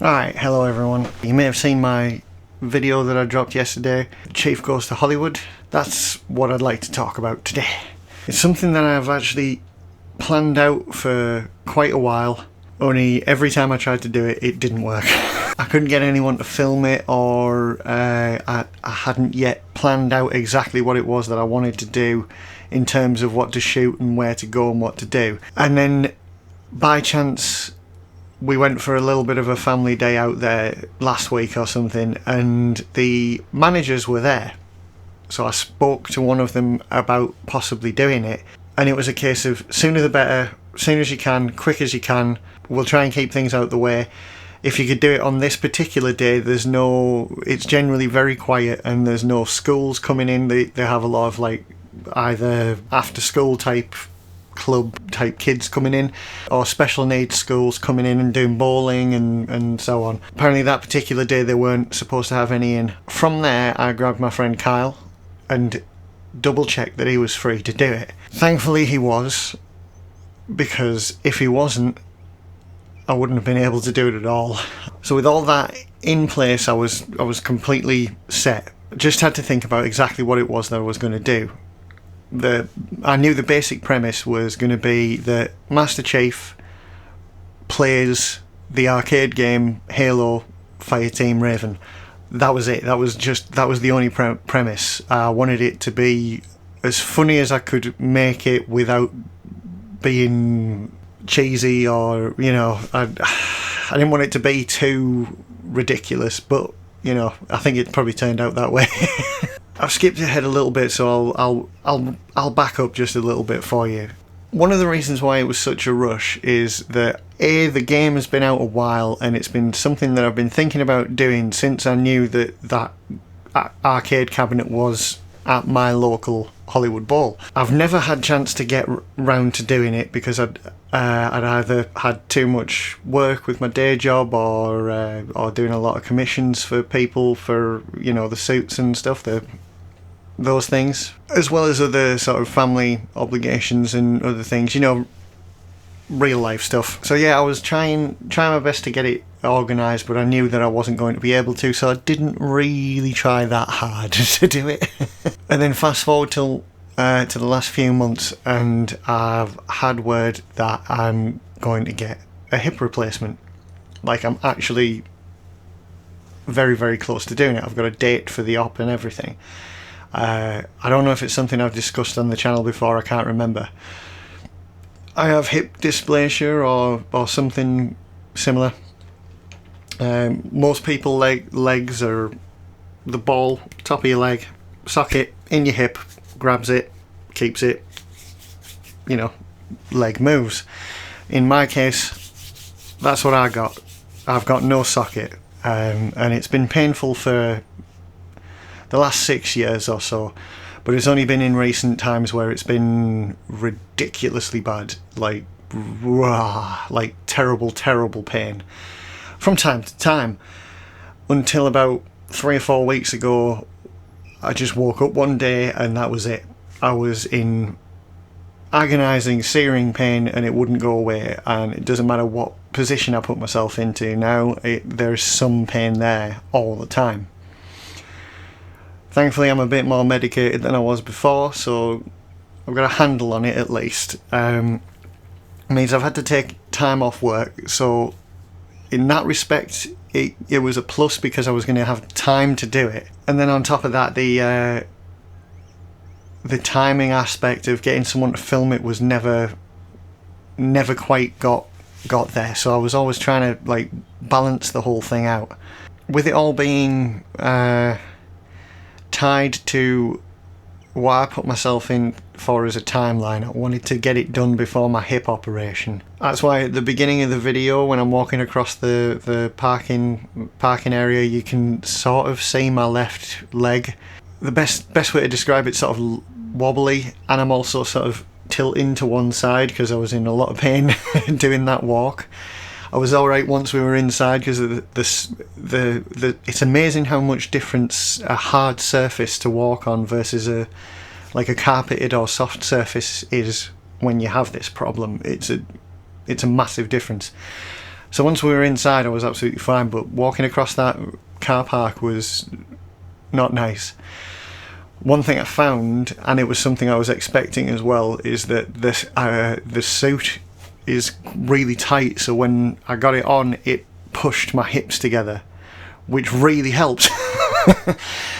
Alright, hello everyone. You may have seen my video that I dropped yesterday, Chief Goes to Hollywood. That's what I'd like to talk about today. It's something that I've actually planned out for quite a while, only every time I tried to do it, it didn't work. I couldn't get anyone to film it, or I hadn't yet planned out exactly what it was that I wanted to do in terms of what to shoot and where to go and what to do. And then by chance we went for a little bit of a family day out there last week or something, and the managers were there. So I spoke to one of them about possibly doing it, and it was a case of sooner the better, soon as you can, quick as you can, we'll try and keep things out the way. If you could do it on this particular day, it's generally very quiet and there's no schools coming in. They have a lot of like either after school type club type kids coming in, or special needs schools coming in and doing bowling and so on. Apparently that particular day they weren't supposed to have any in. From there I grabbed my friend Kyle and double checked that he was free to do it. Thankfully he was, because if he wasn't, I wouldn't have been able to do it at all. So with all that in place, I was completely set. Just had to think about exactly what it was that I was going to do. I knew the basic premise was going to be that Master Chief plays the arcade game Halo Fireteam Raven. That was it. That was the only premise. I wanted it to be as funny as I could make it without being cheesy, or I didn't want it to be too ridiculous, but I think it probably turned out that way. I've skipped ahead a little bit, so I'll back up just a little bit for you. One of the reasons why it was such a rush is that the game has been out a while, and it's been something that I've been thinking about doing since I knew that arcade cabinet was at my local Hollywood Bowl. I've never had a chance to get round to doing it because I'd either had too much work with my day job, or doing a lot of commissions for people for the suits and stuff, those things, as well as other sort of family obligations and other things, real life stuff. So yeah, I was trying my best to get it organised, but I knew that I wasn't going to be able to, so I didn't really try that hard to do it. And then fast forward to the last few months, and I've had word that I'm going to get a hip replacement. Like, I'm actually very, very close to doing it. I've got a date for the op and everything. I don't know if it's something I've discussed on the channel before, I can't remember. I have hip dysplasia or something similar. Most people legs are the ball, top of your leg, socket in your hip, grabs it, keeps it, leg moves. In my case, that's what I got. I've got no socket, and it's been painful for the last 6 years or so, but it's only been in recent times where it's been ridiculously bad, like terrible pain from time to time, until about 3 or 4 weeks ago. I just woke up one day and that was it. I was in agonising, searing pain, and it wouldn't go away, and it doesn't matter what position I put myself into now, there's some pain there all the time. Thankfully I'm a bit more medicated than I was before, so I've got a handle on it at least. It means I've had to take time off work, so in that respect it was a plus, because I was going to have time to do it. And then on top of that, the timing aspect of getting someone to film it was never quite got there, so I was always trying to balance the whole thing out. With it all being tied to what I put myself in for as a timeline, I wanted to get it done before my hip operation. That's why at the beginning of the video, when I'm walking across the parking area, you can sort of see my left leg. The best way to describe it, sort of wobbly, and I'm also sort of tilting to one side because I was in a lot of pain doing that walk. I was alright once we were inside, because it's amazing how much difference a hard surface to walk on versus a carpeted or soft surface is when you have this problem. It's a massive difference. So once we were inside, I was absolutely fine, but walking across that car park was not nice. One thing I found, and it was something I was expecting as well, is that the suit is really tight, so when I got it on, it pushed my hips together, which really helped.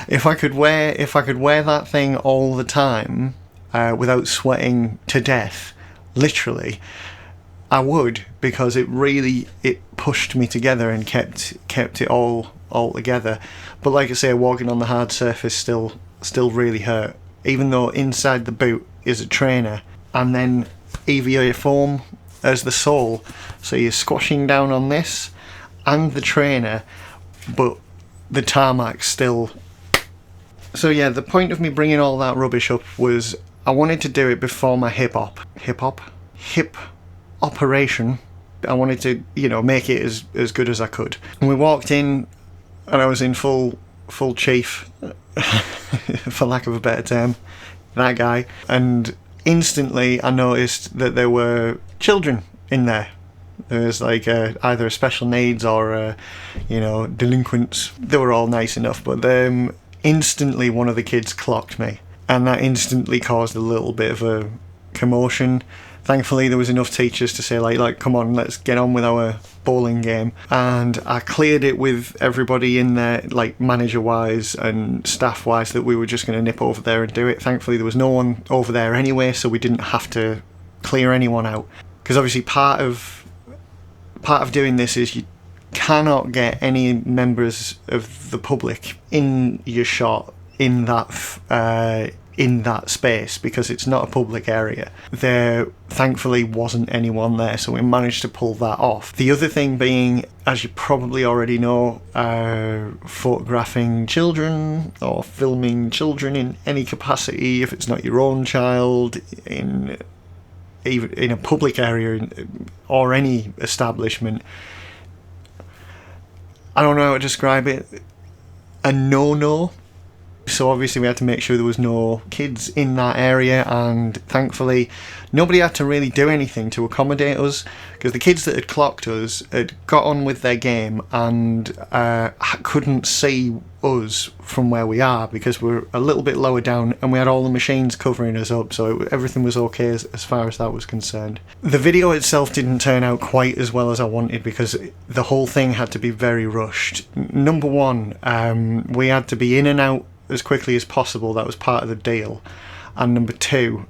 If I could wear that thing all the time without sweating to death, literally, I would, because it pushed me together and kept it all together. But like I say, walking on the hard surface still really hurt, even though inside the boot is a trainer and then EVA foam as the sole, so you're squashing down on this and the trainer, but the tarmac still. So yeah, the point of me bringing all that rubbish up was I wanted to do it before my hip operation. I wanted to, make it as good as I could. And we walked in, and I was in full chief, for lack of a better term, that guy. And instantly I noticed that there were children in there. There was like either special needs or, delinquents. They were all nice enough, but instantly one of the kids clocked me, and that instantly caused a little bit of a commotion. Thankfully there was enough teachers to say like come on, let's get on with our bowling game, and I cleared it with everybody in there, like manager wise and staff wise, that we were just going to nip over there and do it. Thankfully there was no one over there anyway, so we didn't have to clear anyone out, because obviously part of doing this is you cannot get any members of the public in your shot in that space, because it's not a public area. There thankfully wasn't anyone there, so we managed to pull that off. The other thing being, as you probably already know, photographing children or filming children in any capacity, if it's not your own child, in a public area or any establishment, I don't know how to describe it, a no-no. So obviously we had to make sure there was no kids in that area, and thankfully nobody had to really do anything to accommodate us, because the kids that had clocked us had got on with their game and couldn't see us from where we are, because we're a little bit lower down and we had all the machines covering us up, so everything was okay as far as that was concerned. The video itself didn't turn out quite as well as I wanted, because the whole thing had to be very rushed. Number one, we had to be in and out as quickly as possible. That was part of the deal. And number two,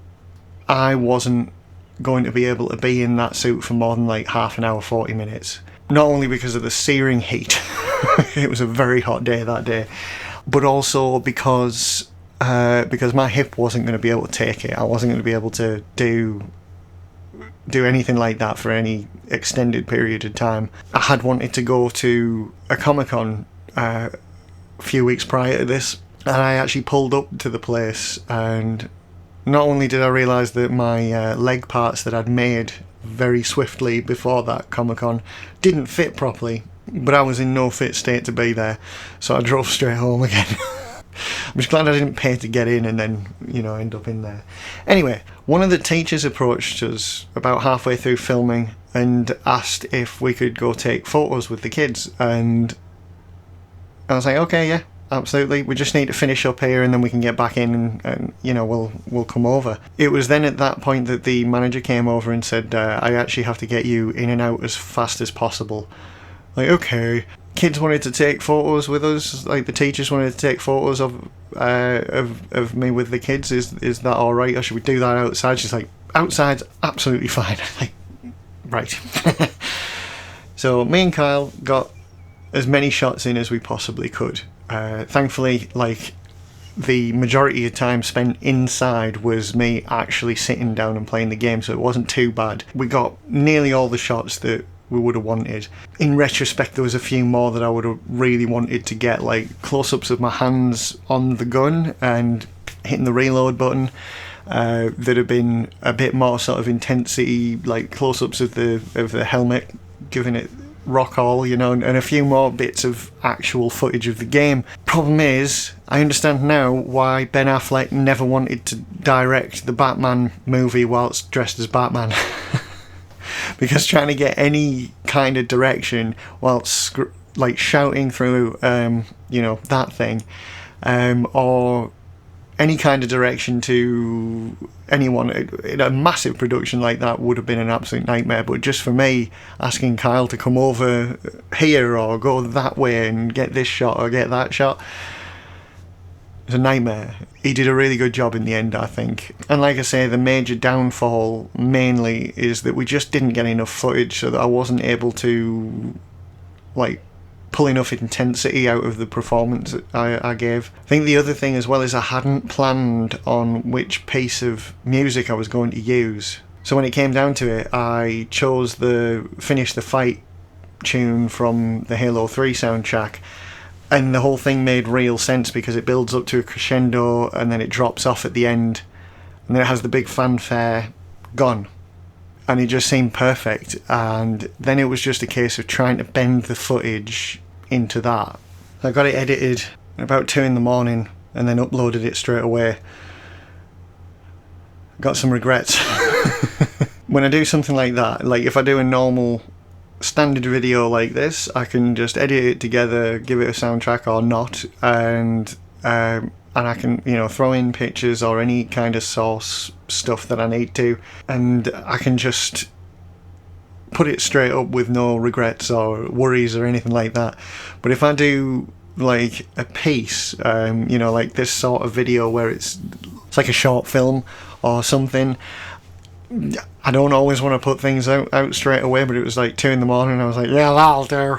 I wasn't going to be able to be in that suit for more than like half an hour, 40 minutes. Not only because of the searing heat, it was a very hot day that day, but also because my hip wasn't going to be able to take it. I wasn't going to be able to do anything like that for any extended period of time. I had wanted to go to a Comic-Con a few weeks prior to this, and I actually pulled up to the place, and not only did I realise that my leg parts that I'd made very swiftly before that Comic-Con didn't fit properly, but I was in no fit state to be there, so I drove straight home again. I'm just glad I didn't pay to get in and then, end up in there. Anyway, one of the teachers approached us about halfway through filming and asked if we could go take photos with the kids, and I was like, okay, yeah, absolutely, we just need to finish up here and then we can get back in and we'll come over. It was then at that point that the manager came over and said, I actually have to get you in and out as fast as possible. Like, okay. Kids wanted to take photos with us, like the teachers wanted to take photos of me with the kids. Is that alright, or should we do that outside? She's like, outside's absolutely fine. Like, right. So me and Kyle got as many shots in as we possibly could. Thankfully, like, the majority of time spent inside was me actually sitting down and playing the game, so it wasn't too bad. We got nearly all the shots that we would have wanted. In retrospect, there was a few more that I would have really wanted to get, like close-ups of my hands on the gun and hitting the reload button. There'd have been a bit more sort of intensity, like close-ups of the helmet, giving it rock all, and a few more bits of actual footage of the game. Problem is, I understand now why Ben Affleck never wanted to direct the Batman movie whilst dressed as Batman. because trying to get any kind of direction whilst like shouting through you know, that thing, or any kind of direction to anyone in a massive production like that would have been an absolute nightmare. But just for me, asking Kyle to come over here or go that way and get this shot or get that shot, it's a nightmare. He did a really good job in the end, I think. And like I say, the major downfall mainly is that we just didn't get enough footage, so that I wasn't able to like pull enough intensity out of the performance I gave. I think the other thing as well is I hadn't planned on which piece of music I was going to use. So when it came down to it, I chose the Finish the Fight tune from the Halo 3 soundtrack, and the whole thing made real sense because it builds up to a crescendo and then it drops off at the end, and then it has the big fanfare, gone. And it just seemed perfect, and then it was just a case of trying to bend the footage into that. I got it edited at about 2 in the morning and then uploaded it straight away. Got some regrets. When I do something like that, like if I do a normal standard video like this, I can just edit it together, give it a soundtrack or not, and I can, you know, throw in pictures or any kind of source stuff that I need to, and I can just put it straight up with no regrets or worries or anything like that. But if I do like a piece, you know, like this sort of video where it's like a short film or something, I don't always want to put things out straight away, but it was like 2 in the morning, I was like, yeah, that'll do.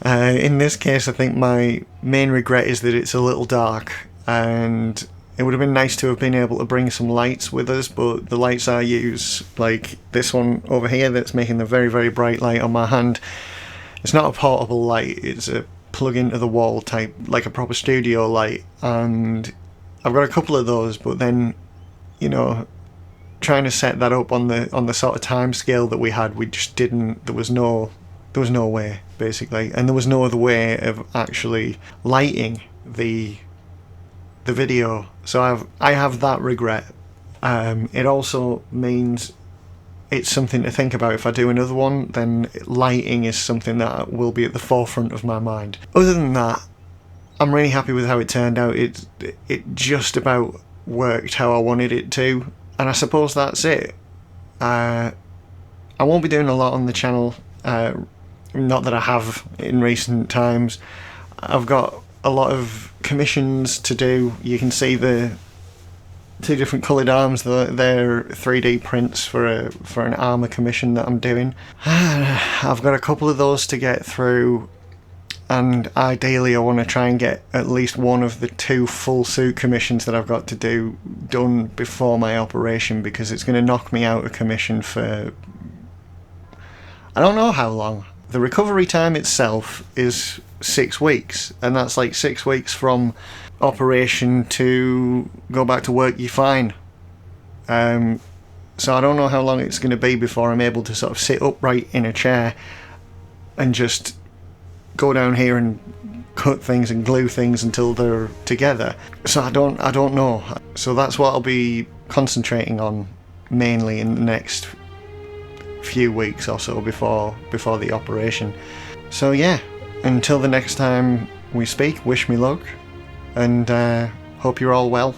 In this case, I think my main regret is that it's a little dark, and it would have been nice to have been able to bring some lights with us, but the lights I use, like this one over here that's making the very, very bright light on my hand, it's not a portable light, it's a plug into the wall type, like a proper studio light, and I've got a couple of those, but then, you know, trying to set that up on the sort of time scale that we had, we just didn't, there was no way, basically, and there was no other way of actually lighting the video, so I have that regret. It also means it's something to think about. If I do another one, then lighting is something that will be at the forefront of my mind. Other than that, I'm really happy with how it turned out. It just about worked how I wanted it to, and I suppose that's it. I won't be doing a lot on the channel, not that I have in recent times. I've got a lot of commissions to do. You can see the 2 different coloured arms, they're 3D prints for an armour commission that I'm doing. I've got a couple of those to get through, and ideally I want to try and get at least one of the 2 full suit commissions that I've got to do done before my operation, because it's going to knock me out of commission for I don't know how long. The recovery time itself is 6 weeks, and that's like 6 weeks from operation to go back to work, you're fine. So I don't know how long it's going to be before I'm able to sort of sit upright in a chair and just go down here and cut things and glue things until they're together. So I don't know. So that's what I'll be concentrating on mainly in the next few weeks or so before the operation. So yeah, until the next time we speak, wish me luck, and hope you're all well.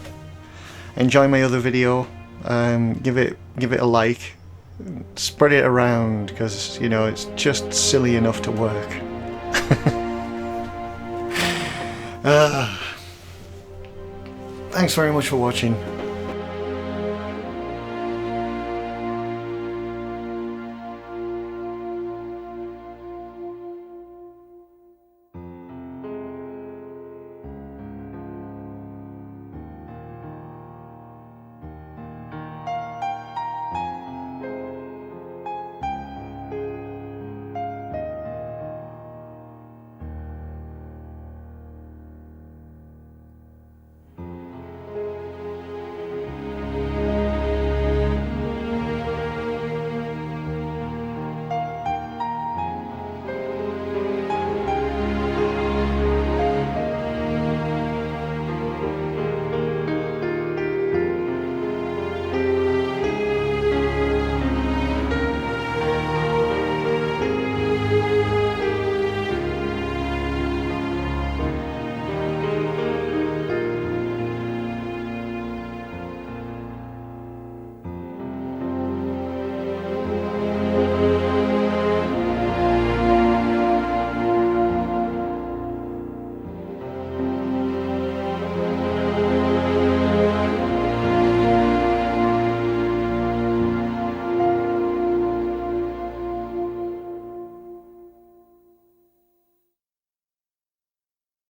Enjoy my other video, give it a like, spread it around, because you know it's just silly enough to work. Thanks very much for watching.